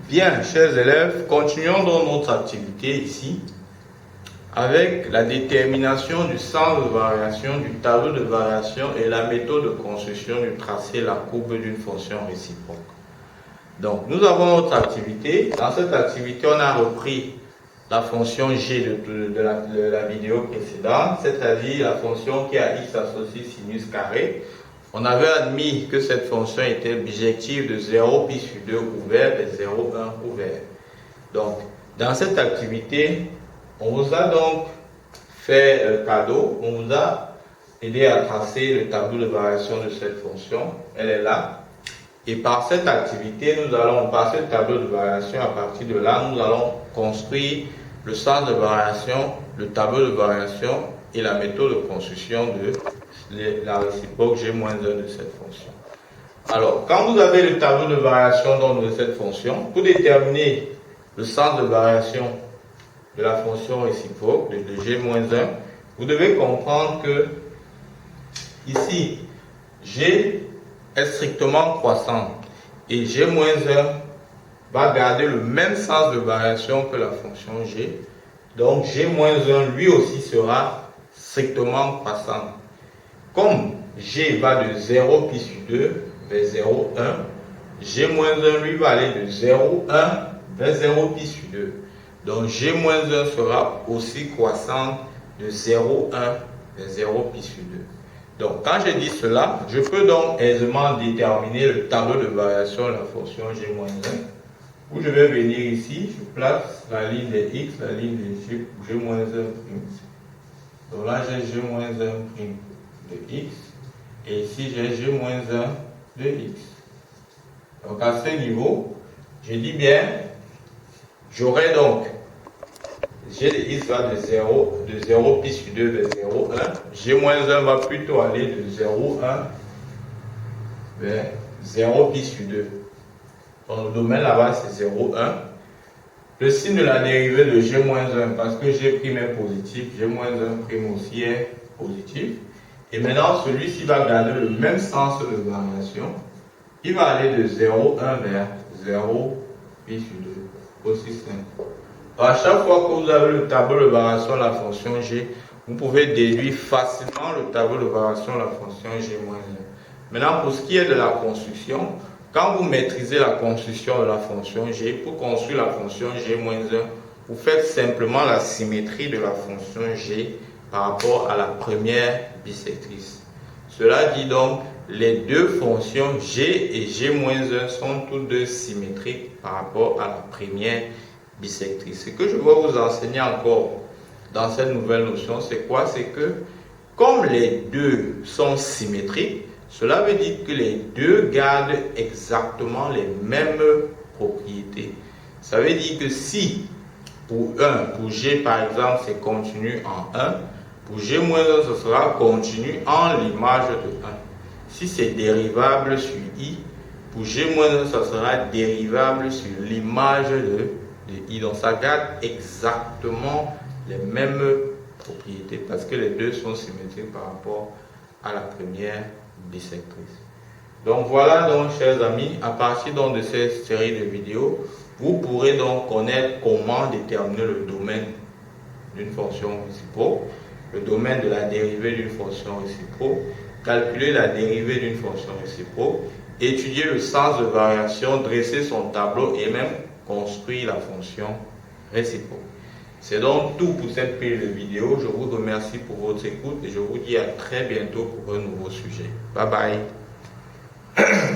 Bien, chers élèves, continuons dans notre activité ici avec la détermination du sens de variation, du tableau de variation et la méthode de construction du tracé, la courbe d'une fonction réciproque. Donc, nous avons notre activité. Dans cette activité, on a repris la fonction g de la vidéo précédente, c'est-à-dire la fonction qui a x associé sinus carré. On avait admis que cette fonction était bijective de 0 pi sur 2 ouvert et 0, 1 ouvert. Donc, dans cette activité, on vous a donc fait cadeau, on vous a aidé à tracer le tableau de variation de cette fonction. Elle est là. Et par cette activité, par ce tableau de variation, à partir de là, nous allons construire le sens de variation, le tableau de variation et la méthode de construction de la réciproque g-1 de cette fonction. Alors, quand vous avez le tableau de variation de cette fonction, pour déterminer le sens de variation de la fonction réciproque de g-1, vous devez comprendre que ici, g est strictement croissant et g-1 va garder le même sens de variation que la fonction g. Donc, g-1 lui aussi sera strictement croissant. Comme g va de 0 pi sur 2 vers 0, 1, g-1 lui va aller de 0, 1 vers 0 pi sur 2. Donc g-1 sera aussi croissant de 0, 1 vers 0 pi sur 2. Donc quand je dis cela, je peux donc aisément déterminer le tableau de variation de la fonction g-1, où je vais venir ici, je place la ligne de x, la ligne de g-1'. Donc là j'ai g-1' de x, et ici j'ai g-1 de x. Donc à ce niveau, je dis bien, j'aurai donc g de x va de 0 pi sur 2 vers 0, 1. g-1 va plutôt aller de 0, 1 vers 0 pi sur 2. Donc le domaine là-bas c'est 0, 1. Le signe de la dérivée de g-1, parce que g' est positif, g-1' aussi est positif. Et maintenant, celui-ci va garder le même sens de variation. Il va aller de 0, 1 vers 0 pi sur 2. Aussi simple. À chaque fois que vous avez le tableau de variation de la fonction g, vous pouvez déduire facilement le tableau de variation de la fonction g-1. Maintenant, pour ce qui est de la construction, quand vous maîtrisez la construction de la fonction g, pour construire la fonction g-1, vous faites simplement la symétrie de la fonction g par rapport à la première bisectrice. Cela dit donc, les deux fonctions g et g-1 sont toutes deux symétriques par rapport à la première bisectrice. Ce que je vais vous enseigner encore dans cette nouvelle notion, c'est quoi? C'est que comme les deux sont symétriques, cela veut dire que les deux gardent exactement les mêmes propriétés. Ça veut dire que si pour g par exemple c'est continu en 1, pour g-1 ce sera continu en l'image de 1. Si c'est dérivable sur i, pour g-1 ça sera dérivable sur l'image de i. Donc ça garde exactement les mêmes propriétés parce que les deux sont symétriques par rapport à la première bisectrice. Donc voilà donc chers amis, à partir donc de cette série de vidéos, vous pourrez donc connaître comment déterminer le domaine d'une fonction réciproque, le domaine de la dérivée d'une fonction réciproque, calculer la dérivée d'une fonction réciproque, étudier le sens de variation, dresser son tableau et même construire la fonction réciproque. C'est donc tout pour cette pile de vidéos. Je vous remercie pour votre écoute et je vous dis à très bientôt pour un nouveau sujet. Bye bye.